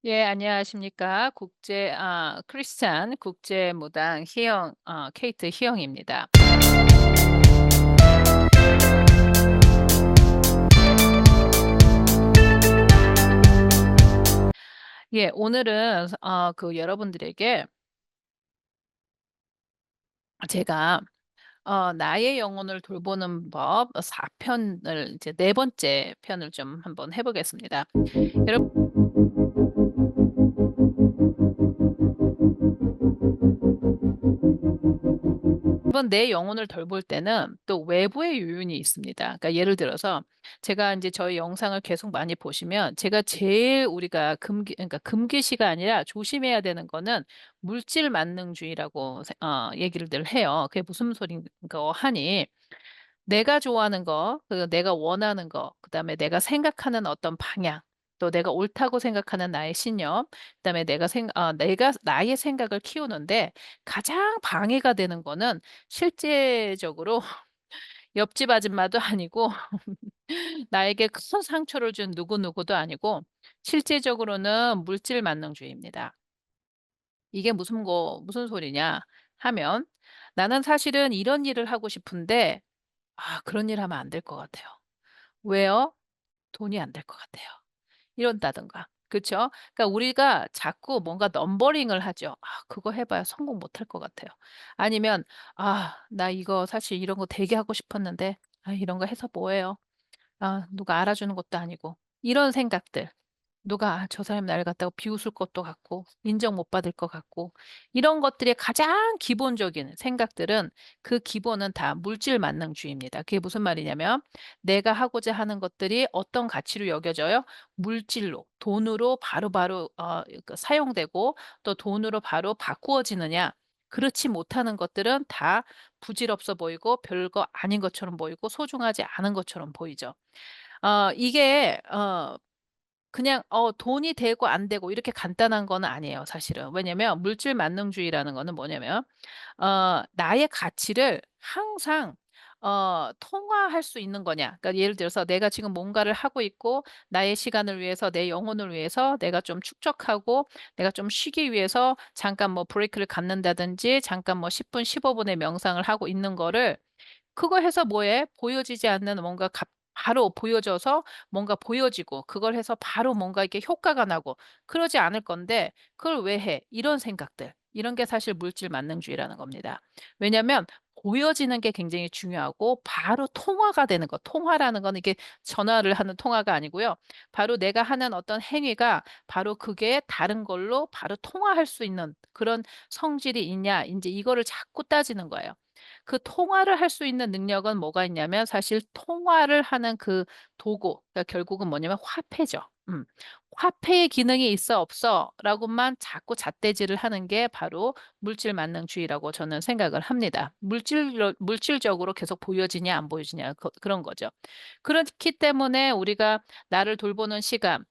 예, 안녕하십니까. 크리스찬 국제무당 케이트 희영입니다. 예, 오늘은 여러분들에게 제가 나의 영혼을 돌보는 법 4편을 이제 네 번째 편을 좀 한번 해 보겠습니다. 여러 한번 내 영혼을 돌볼 때는 또 외부의 요인이 있습니다. 그러니까 예를 들어서 제가 이제 저희 영상을 계속 많이 보시면 제가 제일 우리가 그러니까 금기시가 아니라 조심해야 되는 거는 물질 만능주의라고 얘기를 늘 해요. 그게 무슨 소린가 하니 내가 좋아하는 거, 내가 원하는 거, 그다음에 내가 생각하는 어떤 방향, 또 내가 옳다고 생각하는 나의 신념, 그다음에 내가 나의 생각을 키우는데 가장 방해가 되는 거는 실제적으로 옆집 아줌마도 아니고 나에게 큰 상처를 준 누구누구도 아니고 실제적으로는 물질 만능주의입니다. 이게 무슨 소리냐 하면 나는 사실은 이런 일을 하고 싶은데 그런 일 하면 안 될 것 같아요. 왜요? 돈이 안 될 것 같아요. 이런다든가. 그쵸? 그러니까 우리가 자꾸 뭔가 넘버링을 하죠. 그거 해 봐야 성공 못할 것 같아요. 아니면 나 이거 사실 이런 거 되게 하고 싶었는데 이런 거 해서 뭐해요? 누가 알아주는 것도 아니고." 이런 생각들. 누가 저 사람이 나를 갖다가 비웃을 것도 같고 인정 못 받을 것 같고 이런 것들의 가장 기본적인 생각들은 그 기본은 다 물질 만능주의입니다. 그게 무슨 말이냐면 내가 하고자 하는 것들이 어떤 가치로 여겨져요? 물질로, 돈으로 바로바로 사용되고 또 돈으로 바로 바꾸어지느냐? 그렇지 못하는 것들은 다 부질없어 보이고 별거 아닌 것처럼 보이고 소중하지 않은 것처럼 보이죠. 이게 그냥 돈이 되고 안 되고 이렇게 간단한 거는 아니에요 사실은. 왜냐면 물질 만능주의라는 거는 뭐냐면 나의 가치를 항상 통화할 수 있는 거냐. 그러니까 예를 들어서 내가 지금 뭔가를 하고 있고 나의 시간을 위해서 내 영혼을 위해서 내가 좀 축적하고 내가 좀 쉬기 위해서 잠깐 뭐 브레이크를 갖는다든지 잠깐 뭐 10분 15 분의 명상을 하고 있는 거를 그거 해서 뭐 해? 보여지지 않는 뭔가 바로 보여져서 뭔가 보여지고 그걸 해서 바로 뭔가 이렇게 효과가 나고 그러지 않을 건데 '그걸 왜 해?' 이런 생각들. 이런 게 사실 물질 만능주의라는 겁니다. 왜냐하면 보여지는 게 굉장히 중요하고 바로 통화가 되는 것. 통화라는 거는 이게 전화를 하는 통화가 아니고요. 바로 내가 하는 어떤 행위가 바로 그게 다른 걸로 바로 통화할 수 있는 그런 성질이 있냐 인제 이거를 자꾸 따지는 거예요. 그 통화를 할 수 있는 능력은 뭐가 있냐면 사실 통화를 하는 그 도구 그러니까 결국은 뭐냐면 화폐죠. "화폐의 기능이 있어 없어?" 라고만 자꾸 잣대질을 하는 게 바로 물질 만능주의라고 저는 생각을 합니다. 물질적으로 계속 보여지냐 안 보여지냐 그런 거죠. 그렇기 때문에 우리가 나를 돌보는 시간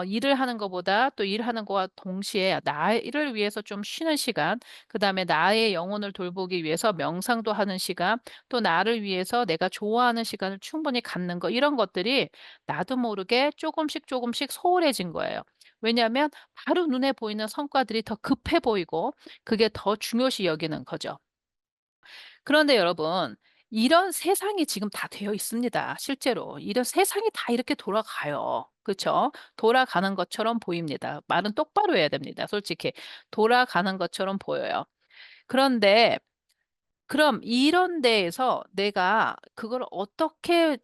일을 하는 것보다 또 일하는 거와 동시에 나를 위해서 좀 쉬는 시간 그다음에 나의 영혼을 돌보기 위해서 명상도 하는 시간, 또 나를 위해서 내가 좋아하는 시간을 충분히 갖는 거 이런 것들이 나도 모르게 조금씩 조금씩 소홀해진 거예요. 왜냐하면 바로 눈에 보이는 성과들이 더 급해 보이고 그게 더 중요시 여기는 거죠. 그런데 여러분 이런 세상이 지금 다 되어 있습니다 실제로. 이런 세상이 다 이렇게 돌아가요. 그쵸? 돌아가는 것처럼 보입니다. 말은 똑바로 해야 됩니다 솔직히. 돌아가는 것처럼 보여요. 그런데 그럼 이런 데에서 내가 그걸 어떻게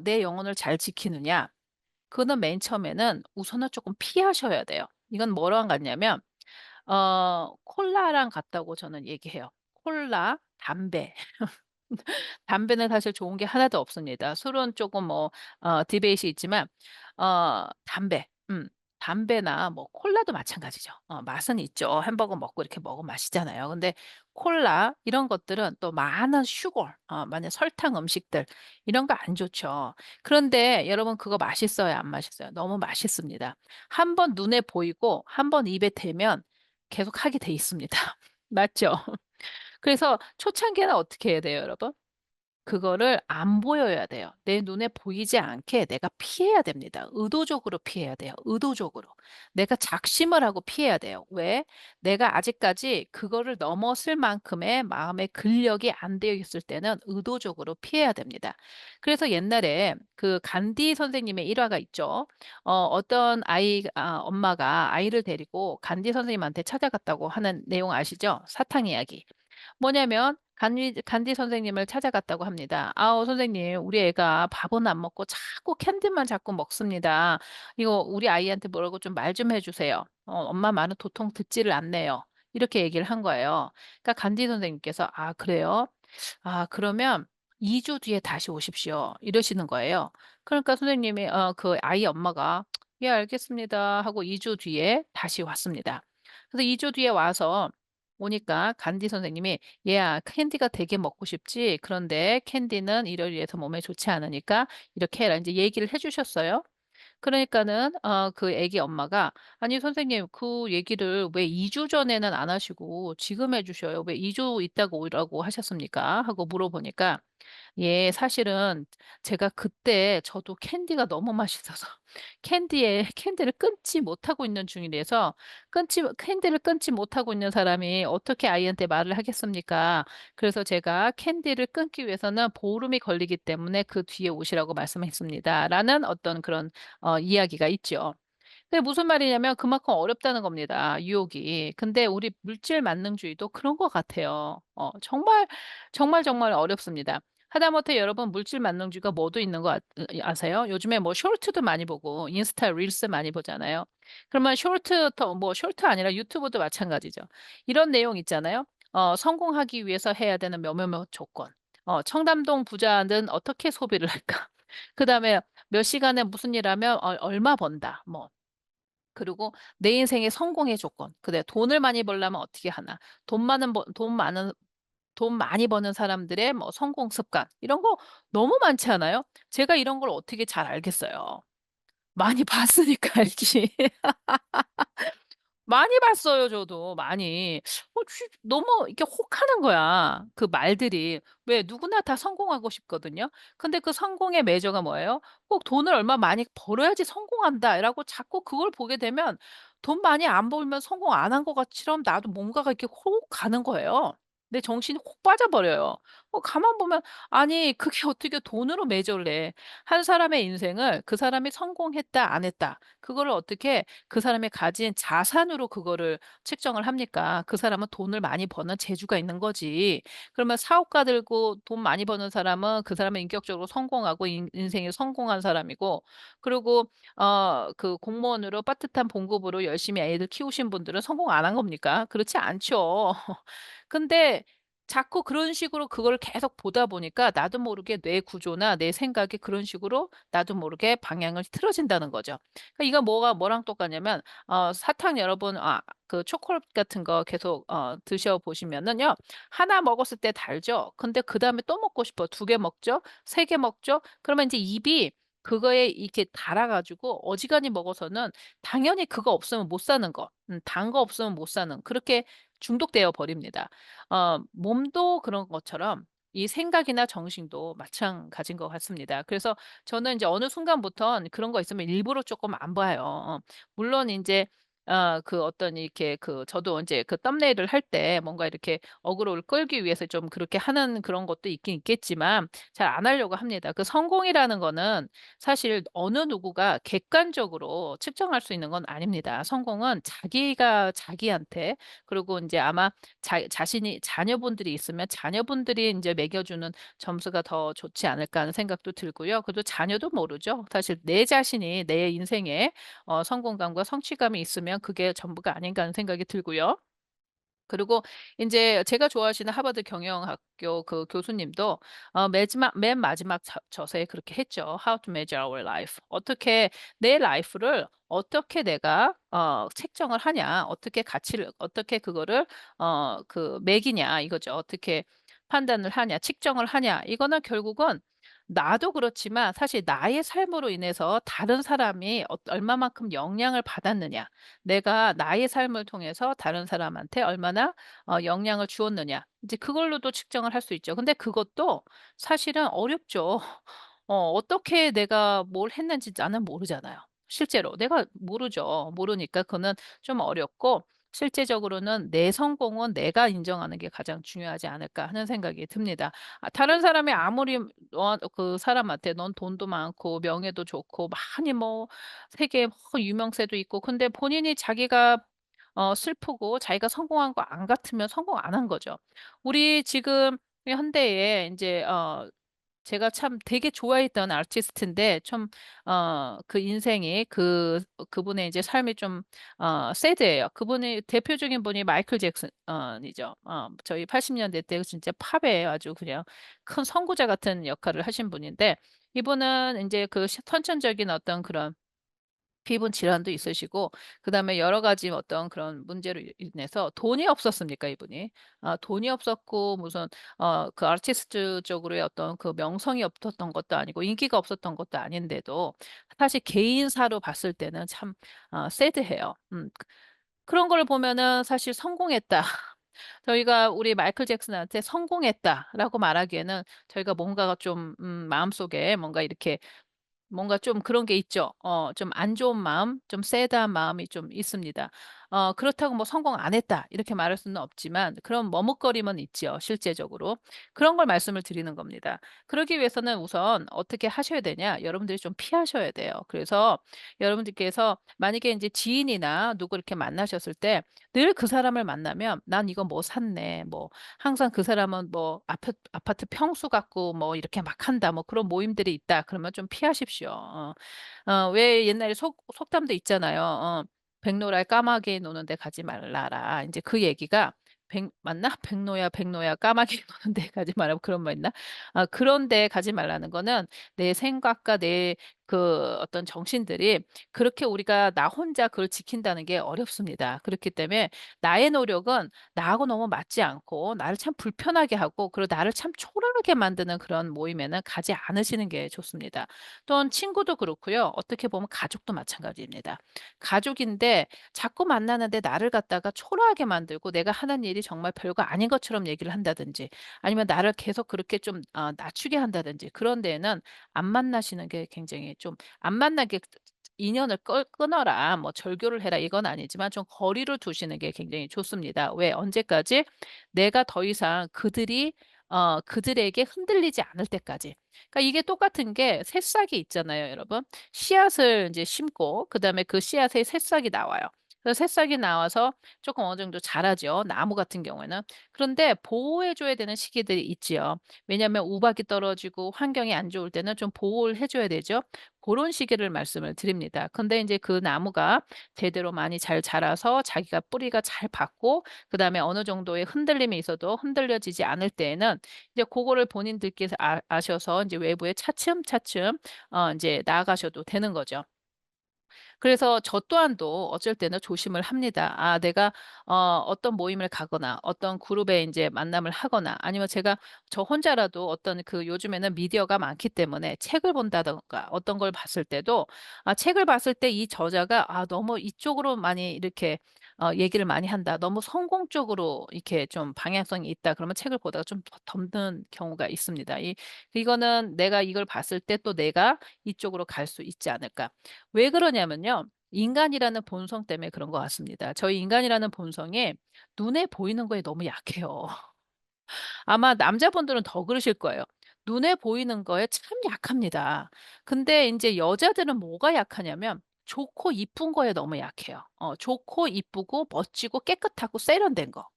내 영혼을 잘 지키느냐? 그거는 맨 처음에는 우선은 쪼끔 피하셔야 돼요. 이건 뭐랑 같냐면 콜라랑 같다고 저는 얘기해요. 콜라, 담배. 담배는 사실 좋은 게 하나도 없습니다. 술은 쪼금 뭐 디베이트이 있지만 담배. 담배나 뭐 콜라도 마찬가지죠. 맛은 있죠. 햄버거 먹고 이렇게 먹으면 맛있잖아요. 근데 콜라 이런 것들은 또 많은 슈거 많은 설탕 음식들 이런 거 안 좋죠. 그런데 여러분 그거 맛있어요, 안 맛있어요? 너무 맛있습니다. 한 번 눈에 보이고 한 번 입에 대면 계속 하게 돼 있습니다. 맞죠? 그래서 초창기에는 어떻게 해야 돼요, 여러분? 그거를 안 보여야 돼요. 내 눈에 보이지 않게 내가 피해야 됩니다. 의도적으로 피해야 돼요. 의도적으로. 내가 작심을 하고 피해야 돼요. 왜? 내가 아직까지 그거를 넘어설 만큼의 마음의 근력이 안 되어 있을 때는 의도적으로 피해야 됩니다. 그래서 옛날에 그 간디 선생님의 일화가 있죠. 어떤 엄마가 아이를 데리고 간디 선생님한테 찾아갔다고 하는 내용 아시죠? 사탕 이야기. 뭐냐면 간디 선생님을 찾아갔다고 합니다. "아우 선생님 우리 애가 밥은 안 먹고 자꾸 캔디만 자꾸 먹습니다. 이거 우리 아이한테 뭐라고 좀 말 좀 해 주세요. 엄마 말은 도통 듣지를 않네요." 이렇게 얘기를 한 거예요. 그러니까 간디 선생님께서 "아 그래요? 아 그러면 2주 뒤에 다시 오십시오." 이러시는 거예요. 그러니까 선생님이 그 아이 엄마가 "예 알겠습니다." 하고 2주 뒤에 다시 왔습니다. 그래서 2주 뒤에 와서 오니까 간디 선생님이 "얘야 캔디가 되게 먹고 싶지? 그런데 캔디는 이러이러해서 몸에 좋지 않으니까 이렇게 해라." 인제 얘기를 해 주셨어요. 그러니까는 그 애기 엄마가 "아니 선생님 그 얘기를 왜 2주 전에는 안 하시고 지금 해 주셔요. 왜 2주 있다가 오라고 하셨습니까?" 하고 물어보니까 예. 사실은 제가 그때 저도 캔디가 너무 맛있어서 캔디를 끊지 못하고 있는 중이라서 끊지 캔디를 끊지 못하고 있는 사람이 어떻게 아이한테 말을 하겠습니까? 그래서 제가 캔디를 끊기 위해서는 보름이 걸리기 때문에 그 뒤에 오시라고 말씀했습니다."라는 어떤 그런 이야기가 있죠. 그게 무슨 말이냐면 그만큼 어렵다는 겁니다, 유혹이. 근데 우리 물질 만능주의도 그런 것 같아요. 정말, 정말, 정말 어렵습니다. 하다못해 여러분 물질 만능주의가 뭐도 있는 거 아세요? 요즘에 뭐 쇼트도 많이 보고 인스타 릴스 많이 보잖아요. 그러면 쇼트 아니라 유튜브도 마찬가지죠. 이런 내용 있잖아요. 성공하기 위해서 해야 되는 몇몇몇 조건. 청담동 부자는 어떻게 소비를 할까? 그다음에 몇 시간에 무슨 일 하면 얼마 번다. 뭐 그리고 내 인생의 성공의 조건. 그래 돈을 많이 벌려면 어떻게 하나. 돈 많이 버는 사람들의 뭐 성공 습관 이런 거 너무 많지 않아요? 제가 이런 걸 어떻게 잘 알겠어요. 많이 봤으니까 알지. 많이 봤어요 저도 많이. 너무 이렇게 혹하는 거야 그 말들이. 왜 누구나 다 성공하고 싶거든요. 근데 그 성공의 매저가 뭐예요? 꼭 '돈을 얼마 많이 벌어야지 성공한다.'라고 자꾸 그걸 보게 되면 돈 많이 안 벌면 성공 안 한 것 같이럼 나도 뭔가가 이렇게 혹 가는 거예요. 내 정신이 혹 빠져버려요. 가만 보면 아니 그게 어떻게 돈으로 매저를 해. 한 사람의 인생을 그 사람이 성공했다 안 했다 그거를 어떻게 그 사람이 가진 자산으로 그거를 측정을 합니까? 그 사람은 돈을 많이 버는 재주가 있는 거지. 그러면 사업가 들고 돈 많이 버는 사람은 그 사람은 인격적으로 성공하고 인생이 성공한 사람이고 그리고 그 공무원으로 빠듯한 봉급으로 열심히 애들 키우신 분들은 성공 안 한 겁니까? 그렇지 않죠. 근데 자꾸 그런 식으로 그걸 계속 보다 보니까 나도 모르게 뇌 구조나 내 생각이 그런 식으로 나도 모르게 방향을 틀어진다는 거죠. 그러니까 이거 뭐랑 똑같냐면 사탕 여러분 그 초콜릿 같은 거 계속 드셔 보시면은요. 하나 먹었을 때 달죠. 근데 그다음에 또 먹고 싶어 2개 먹죠. 3개 먹죠. 그러면 인제 입이 그거에 이렇게 달아 가지고 어지간히 먹어서는 당연히 그거 없으면 못 사는 거 단 거 없으면 못 사는 그렇게 중독되어 버립니다. 몸도 그런 것처럼 이 생각이나 정신도 마찬가지인 것 같습니다. 그래서 저는 인제 어느 순간부턴 그런 거 있으면 일부러 쪼끔 안 봐요. 물론 인제 그 어떤 이렇게 저도 인제 그 썸네일을 할 때 뭔가 이렇게 어그로를 끌기 위해서 좀 그렇게 하는 그런 것도 있긴 있겠지만 잘 안 하려고 합니다. 그 성공이라는 거는 사실 어느 누구가 객관적으로 측정할 수 있는 건 아닙니다. 성공은 자기가 자기한테 그리고 인제 아마 자신이 자녀분들이 있으면 자녀분들이 인제 매겨주는 점수가 더 좋지 않을까 하는 생각도 들고요. 그래도 자녀도 모르죠. 사실 내 자신이 내 인생에 성공감과 성취감이 있으면 그게 전부가 아닌가 하는 생각이 들고요. 그리고 인제 제가 좋아하시는 하버드 경영학교 그 교수님도 맨 마지막 저서에 그렇게 했죠. "How to measure our life." 어떻게 내 라이프를 어떻게 내가 책정을 하냐. 어떻게 그거를 매기냐 이거죠. 어떻게 판단을 하냐, 측정을 하냐. 이거는 결국은 나도 그렇지만 사실 나의 삶으로 인해서 다른 사람이 얼마만큼 영향을 받았느냐. 내가 나의 삶을 통해서 다른 사람한테 얼마나 영향을 주었느냐. 이제 그걸로도 측정을 할 수 있죠. 근데 그것도 사실은 어렵죠. 어떻게 내가 뭘 했는지 나는 모르잖아요. 실제로. 내가 모르죠. 모르니까 그거는 좀 어렵고, 실제적으로는 '내 성공은 내가 인정하는 게 가장 중요하지 않을까.' 하는 생각이 듭니다. 다른 사람이 아무리 그 사람한테 "넌 돈도 많고 명예도 좋고 많이 뭐 세계에 뭐 유명세도 있고." 근데 본인이 자기가 슬프고 자기가 성공한 거 안 같으면 성공 안 한 거죠. 우리 지금 현대에 인제 제가 참 되게 좋아했던 아티스트인데, 좀 그 인생이 그분의 이제 삶이 좀 새드해요. 그분이 대표적인 분이 마이클 잭슨 이죠. 저희 80 년대 때 진짜 팝의 아주 그냥 큰 선구자 같은 역할을 하신 분인데, 이분은 인제 그 선천적인 어떤 그런 피부 질환도 있으시고, 그다음에 여러 가지 어떤 그런 문제로 인해서 돈이 없었으니까 이분이. 돈이 없었고 무슨 그 아티스트 쪽으로의 어떤 그 명성이 없었던 것도 아니고 인기가 없었던 것도 아닌데도 사실 개인사로 봤을 때는 참 새드해요. 그런 걸 보면은 사실 '성공했다.' 저희가 우리 마이클 잭슨한테 "성공했다."라고 말하기에는 저희가 뭔가가 좀 마음속에 뭔가 이렇게 뭔가 좀 그런 게 있죠. 좀 안 좋은 마음, 좀 새드한 마음이 좀 있습니다. 그렇다고 뭐 '성공 안 했다.' 이렇게 말할 수는 없지만 그런 머뭇거림은 있지요, 실제적으로. 그런 걸 말씀을 드리는 겁니다. 그러기 위해서는 우선 어떻게 하셔야 되냐? 여러분들이 좀 피하셔야 돼요. 그래서 여러분들께서 만약에 인제 지인이나 누구 이렇게 만나셨을 때 늘 그 사람을 만나면 '난 이거 뭐 샀네.' 뭐 항상 그 사람은 뭐 아파트 평수 갖고 뭐 이렇게 막 한다." 뭐 그런 모임들이 있다. 그러면 좀 피하십시오. 왜 옛날에 속담도 있잖아요. "백로랄 까마귀 노는 데 가지 말라라." 인제 그 얘기가 맞나? "백로야, 백로야 까마귀 노는 데 가지 마라." 그런 말 있나? 그런 데 가지 말라는 거는 내 생각과 내 그 어떤 정신들이 그렇게 우리가 나 혼자 그걸 지킨다는 게 어렵습니다. 그렇기 때문에 나의 노력은 나하고 너무 맞지 않고 나를 참 불편하게 하고, 그리고 나를 참 초라하게 만드는 그런 모임에는 가지 않으시는 게 좋습니다. 또한 친구도 그렇고요. 어떻게 보면 가족도 마찬가지입니다. 가족인데 자꾸 만나는데 나를 갖다가 초라하게 만들고 내가 하는 일이 정말 별거 아닌 것처럼 얘기를 한다든지, 아니면 나를 계속 그렇게 좀 낮추게 한다든지, 그런 데에는 안 만나시는 게 굉장히 좀, 안 만나게 인연을 끊어라, 뭐 절교를 해라 이건 아니지만 좀 거리를 두시는 게 굉장히 좋습니다. 왜? 언제까지? 내가 더 이상 그들에게 흔들리지 않을 때까지. 그러니까 이게 똑같은 게 새싹이 있잖아요, 여러분. 씨앗을 인제 심고 그다음에 그 씨앗에 새싹이 나와요. 그래서 새싹이 나와서 쪼끔 어느 정도 자라죠, 나무 같은 경우에는. 그런데 보호해 줘야 되는 시기들이 있지요. 왜냐하면 우박이 떨어지고 환경이 안 좋을 때는 좀 보호를 해 줘야 되죠. 고런 시기를 말씀을 드립니다. 근데 인제 그 나무가 제대로 많이 잘 자라서 자기가 뿌리가 잘 받고 그다음에 어느 정도의 흔들림이 있어도 흔들려지지 않을 때에는 이제 고거를 본인들께서 아셔서 인제 외부에 차츰차츰 인제 나아가셔도 되는 거죠. 그래서 저 또한도 어쩔 때는 조심을 합니다. 내가 어떤 모임을 가거나 어떤 그룹에 인제 만남을 하거나, 아니면 제가 저 혼자라도 어떤 그 요즘에는 미디어가 많기 때문에 책을 본다든가 어떤 걸 봤을 때도 책을 봤을 때 이 저자가 너무 이쪽으로 많이 이렇게 얘기를 많이 한다. 너무 성공 쪽으로 이렇게 좀 방향성이 있다. 그러면 책을 보다가 좀 덮는 경우가 있습니다. 이거는 내가 이걸 봤을 때 또 내가 이쪽으로 갈 수 있지 않을까. 왜 그러냐면요, 인간이라는 본성 때문에 그런 것 같습니다. 저희 인간이라는 본성이 눈에 보이는 거에 너무 약해요. 아마 남자분들은 더 그러실 거예요. 눈에 보이는 거에 참 약합니다. 근데 인제 여자들은 뭐가 약하냐면 좋고 이쁜 거에 너무 약해요. 좋고 이쁘고 멋지고 깨끗하고 세련된 거.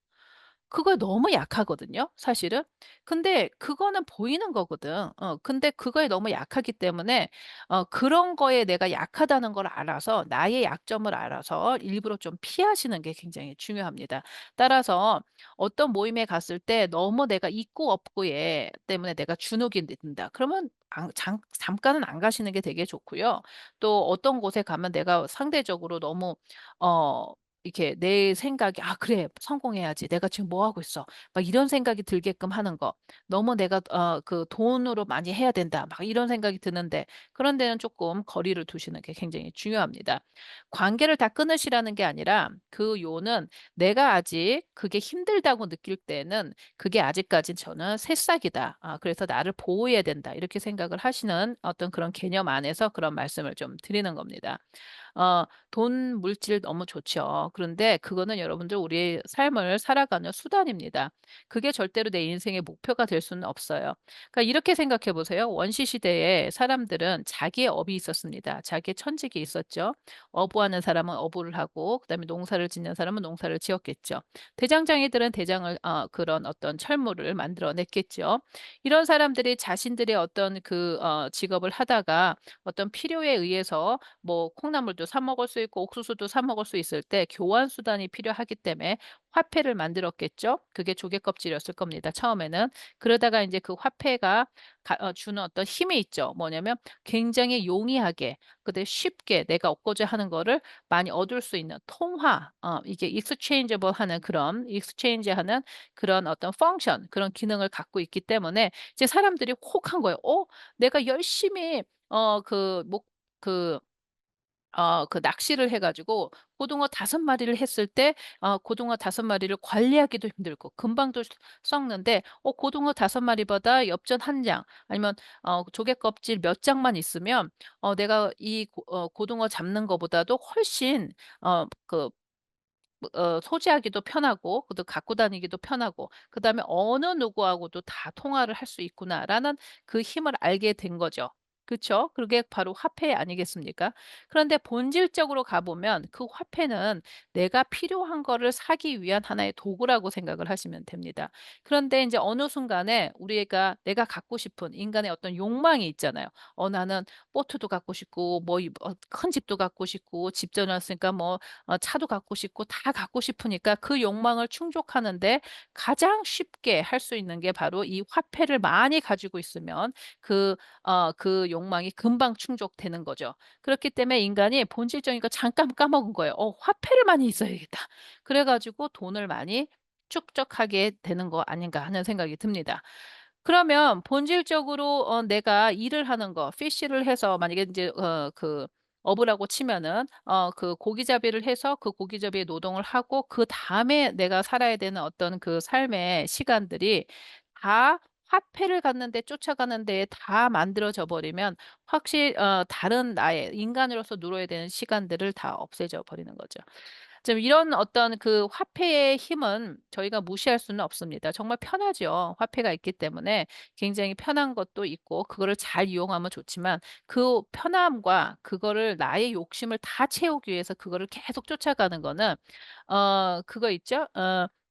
그거에 너무 약하거든요, 사실은. 근데 그거는 보이는 거거든. 근데 그거에 너무 약하기 때문에 그런 거에 내가 약하다는 걸 알아서 나의 약점을 알아서 일부러 좀 피하시는 게 굉장히 중요합니다. 따라서 어떤 모임에 갔을 때 너무 내가 있고 없고에 때문에 내가 주눅이 든다. 그러면 잠깐은 안 가시는 게 되게 좋고요. 또 어떤 곳에 가면 내가 상대적으로 너무 어 이렇게 내 생각이 '아 그래. 성공해야지. 내가 지금 뭐 하고 있어.' 막 이런 생각이 들게끔 하는 거. 너무 내가 '돈으로 많이 해야 된다.' 막 이런 생각이 드는데 그런 데는 조금 거리를 두시는 게 굉장히 중요합니다. 관계를 다 끊으시라는 게 아니라 그 요는 내가 아직 그게 힘들다고 느낄 때는 그게 아직까진 저는 '새싹이다. 그래서 나를 보호해야 된다.' 이렇게 생각을 하시는 어떤 그런 개념 안에서 그런 말씀을 좀 드리는 겁니다. 돈 물질 너무 좋죠. 그런데 그거는 여러분들 우리의 삶을 살아가는 수단입니다. 그게 절대로 내 인생의 목표가 될 수는 없어요. 그러니까 이렇게 생각해 보세요. 원시 시대에 사람들은 자기의 업이 있었습니다. 자기의 천직이 있었죠. 어부하는 사람은 어부를 하고 그다음에 농사를 짓는 사람은 농사를 지었겠죠. 대장장이들은 대장을 그런 어떤 철물을 만들어 냈겠죠. 이런 사람들이 자신들의 어떤 직업을 하다가 어떤 필요에 의해서 뭐 콩나물도 사 먹을 수 있고 옥수수도 사 먹을 수 있을 때 교환 수단이 필요하기 때문에 화폐를 만들었겠죠. 그게 조개 껍질이었을 겁니다, 처음에는. 그러다가 이제 그 화폐가 주는 어떤 힘이 있죠. 뭐냐면 굉장히 용이하게 그다음에 쉽게 내가 얻고자 하는 거를 많이 얻을 수 있는 통화, 이게 exchangeable 하는 그런 exchange하는 그런 어떤 펑션, 그런 기능을 갖고 있기 때문에 이제 사람들이 혹한 거예요. '어 내가 열심히 그 목 그 낚시를 해 가지고 고등어 5마리를 했을 때 고등어 5마리를 관리하기도 힘들고 금방도 썩는데 고등어 5마리보다 엽전 1장 아니면 조개 껍질 몇 장만 있으면 내가 이 고등어 잡는 거보다도 훨씬 소지하기도 편하고 그도 갖고 다니기도 편하고 그다음에 '어느 누구하고도 다 통화를 할 수 있구나.'라는 그 힘을 알게 된 거죠. 그쵸? 그게 바로 화폐 아니겠습니까? 그런데 본질적으로 가 보면 그 화폐는 내가 필요한 거를 사기 위한 하나의 도구라고 생각을 하시면 됩니다. 그런데 인제 어느 순간에 우리가 내가 갖고 싶은 인간의 어떤 욕망이 있잖아요. 나는 보트도 갖고 싶고 뭐 큰 집도 갖고 싶고 집 지어 놨으니까 뭐 차도 갖고 싶고 다 갖고 싶으니까 그 욕망을 충족하는데 가장 쉽게 할 수 있는 게 바로 이 화폐를 많이 가지고 있으면 그 욕망이 금방 충족되는 거죠. 그렇기 때문에 인간이 본질적인 거 잠깐 까먹은 거예요. '화폐를 많이 있어야겠다.' 그래 가지고 돈을 많이 축적하게 되는 거 아닌가 하는 생각이 듭니다. 그러면 본질적으로 내가 일을 하는 거 피시를 해서 만약에 인제 어부라고 치면은 그 고기잡이를 해서 그 고기잡이의 노동을 하고 그다음에 내가 살아야 되는 어떤 그 삶의 시간들이 다 화폐를 갖는 데 쫓아가는 데에 다 만들어져 버리면 확실히 다른 나의 인간으로서 누려야 되는 시간들을 다 없애져 버리는 거죠. 좀 이런 어떤 그 화폐의 힘은 저희가 무시할 수는 없습니다. 정말 편하죠. 화폐가 있기 때문에 굉장히 편한 것도 있고 그거를 잘 이용하면 좋지만 그 편함과 그거를 나의 욕심을 다 채우기 위해서 그거를 계속 쫓아가는 거는 그거 있죠?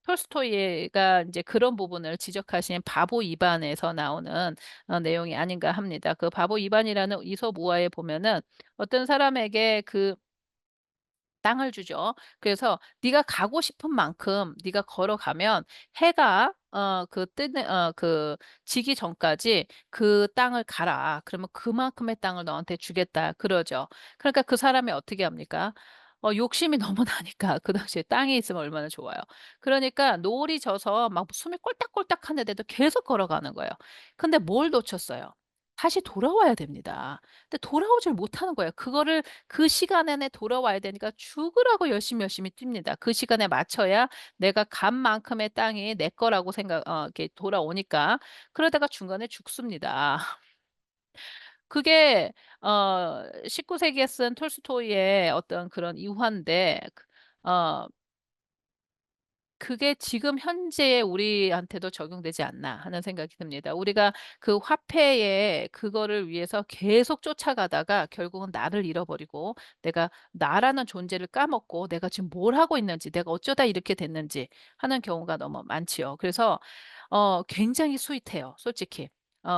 톨스토이가 인제 그런 부분을 지적하신 바보 이반에서 나오는 내용이 아닌가 합니다. 그 바보 이반이라는 이솝 우화에 보면은 어떤 사람에게 땅을 주죠. 그래서 "네가 가고 싶은 만큼 네가 걸어가면 해가 지기 전까지 그 땅을 가라. 그러면 그만큼의 땅을 너한테 주겠다." 그러죠. 그러니까 그 사람이 어떻게 합니까? 욕심이 너무 나니까 그 당시에 땅에 있으면 얼마나 좋아요. 그러니까 노을이 져서 막 숨이 꼴딱꼴딱 하는데도 계속 걸어가는 거예요. 근데 뭘 놓쳤어요? 다시 돌아와야 됩니다. 근데 돌아오질 못하는 거예요. 그거를 그 시간 안에 돌아와야 되니까 죽으라고 열심히 뜁니다. 그 시간에 맞춰야 내가 간 만큼의 땅이 내 거라고 이렇게 돌아오니까. 그러다가 중간에 죽습니다. 그게 19 세기에 쓴 톨스토이의 어떤 그런 유화인데 어 그게 지금 현재의 우리한테도 적용되지 않나 하는 생각이 듭니다. 우리가 그 화폐에 그거를 위해서 계속 쫓아가다가 결국은 나를 잃어버리고 내가 나라는 존재를 까먹고 내가 지금 뭘 하고 있는지 내가 어쩌다 이렇게 됐는지 하는 경우가 너무 많지요. 그래서 굉장히 스윗해요 솔직히.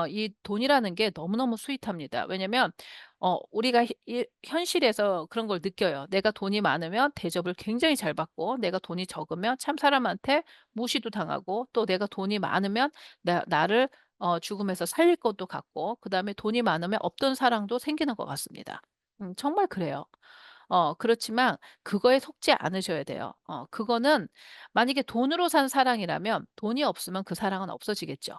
이 돈이라는 게 너무너무 스윗합니다. 왜냐면 우리가 현실에서 그런 걸 느껴요. 내가 돈이 많으면 대접을 굉장히 잘 받고 내가 돈이 적으면 참 사람한테 무시도 당하고 또 내가 돈이 많으면 나를 죽음에서 살릴 것도 같고 그다음에 돈이 많으면 없던 사랑도 생기는 것 같습니다. 정말 그래요. 그렇지만 그거에 속지 않으셔야 돼요. 그거는 만약에 돈으로 산 사랑이라면 돈이 없으면 그 사랑은 없어지겠죠.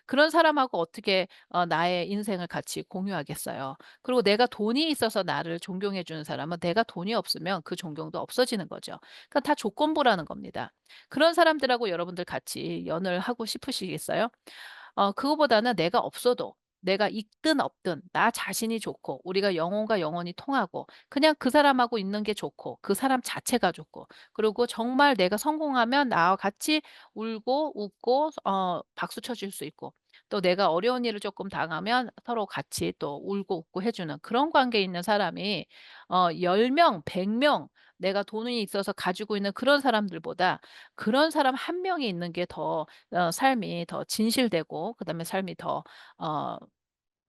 그런 사람하고 어떻게 나의 인생을 같이 공유하겠어요. 그리고 내가 돈이 있어서 나를 존경해 주는 사람은 내가 돈이 없으면 그 존경도 없어지는 거죠. 그러니까 다 조건부라는 겁니다. 그런 사람들하고 여러분들 같이 연을 하고 싶으시겠어요? 그거보다는 내가 없어도 내가 있든 없든 나 자신이 좋고 우리가 영혼과 영혼이 통하고 그냥 그 사람하고 있는 게 좋고 그 사람 자체가 좋고 그리고 정말 내가 성공하면 나와 같이 울고 웃고 박수 쳐줄 수 있고 또 내가 어려운 일을 조금 당하면 서로 같이 또 울고 웃고 해 주는 그런 관계에 있는 사람이 10 명, 100명 내가 돈이 있어서 가지고 있는 그런 사람들보다 그런 사람 한 명이 있는 게 더 삶이 더 진실되고 그다음에 삶이 더 어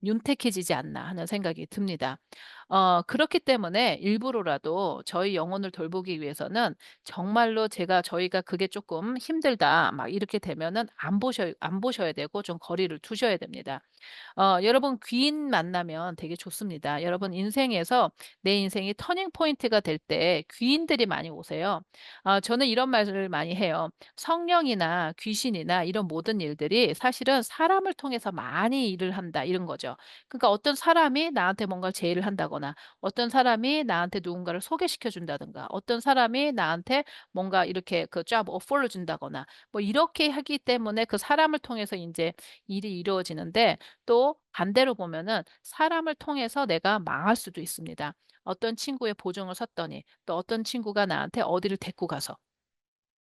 윤택해지지 않나 하는 생각이 듭니다. 그렇기 때문에 일부러라도 저희 영혼을 돌보기 위해서는 정말로 저희가 그게 조금 힘들다 막 이렇게 되면은 안 보셔야 되고 좀 거리를 두셔야 됩니다. 여러분 귀인 만나면 되게 좋습니다. 여러분 인생에서 내 인생이 터닝 포인트가 될 때 귀인들이 많이 오세요. 저는 이런 말을 많이 해요. 성령이나 귀신이나 이런 모든 일들이 사실은 사람을 통해서 많이 일을 한다 이런 거죠. 그러니까 어떤 사람이 나한테 뭔가 제의를 한다거나 어떤 사람이 나한테 누군가를 소개시켜 준다든가 어떤 사람이 나한테 뭔가 이렇게 그 잡 오퍼를 준다거나 뭐 이렇게 하기 때문에 그 사람을 통해서 이제 일이 이루어지는데 또 반대로 보면은 사람을 통해서 내가 망할 수도 있습니다. 어떤 친구의 보증을 섰더니 또 어떤 친구가 나한테 어디를 데리고 가서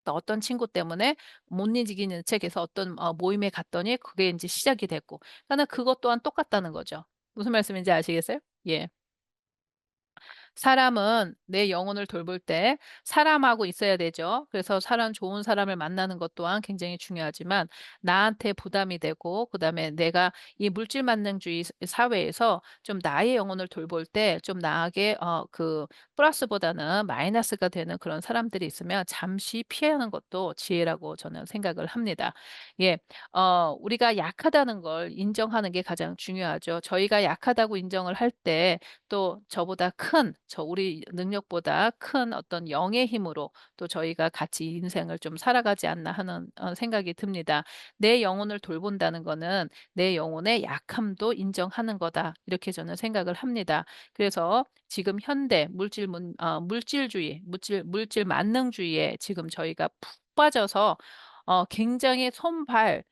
또 어떤 친구 때문에 못 이기는 책에서 어떤 모임에 갔더니 그게 인제 시작이 됐고 그러니까는 그것 또한 똑같다는 거죠. 무슨 말씀인지 아시겠어요? 예. 사람은 내 영혼을 돌볼 때 사람하고 있어야 되죠. 그래서 좋은 사람을 만나는 것 또한 굉장히 중요하지만 나한테 부담이 되고 그다음에 내가 이 물질 만능주의 사회에서 좀 나의 영혼을 돌볼 때 좀 나에게 플러스보다는 마이너스가 되는 그런 사람들이 있으면 잠시 피하는 것도 지혜라고 저는 생각을 합니다. 예. 우리가 약하다는 걸 인정하는 게 가장 중요하죠. 저희가 약하다고 인정을 할때 또 우리 능력보다 큰 어떤 영의 힘으로 또 저희가 같이 인생을 좀 살아가지 않나 하는 생각이 듭니다. '내 영혼을 돌본다는 거는 내 영혼의 약함도 인정하는 거다.' 이렇게 저는 생각을 합니다. 그래서 지금 현대 물질주의, 물질 만능주의에 지금 저희가 푹 빠져서 굉장히 손발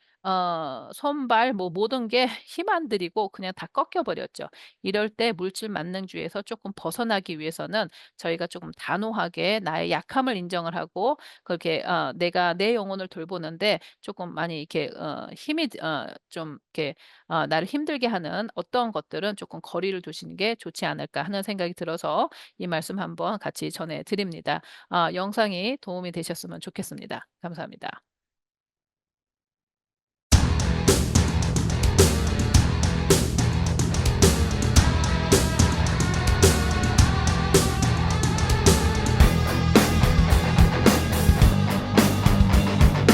뭐 모든 게 힘 안 들이고 그냥 다 꺾여 버렸죠. 이럴 때 물질 만능주의에서 조금 벗어나기 위해서는 저희가 조금 단호하게 나의 약함을 인정을 하고 그렇게 내가 내 영혼을 돌보는데 조금 많이 이렇게 좀 이렇게 나를 힘들게 하는 어떤 것들은 조금 거리를 두시는 게 좋지 않을까 하는 생각이 들어서 이 말씀 한번 같이 전해 드립니다. 영상이 도움이 되셨으면 좋겠습니다. 감사합니다.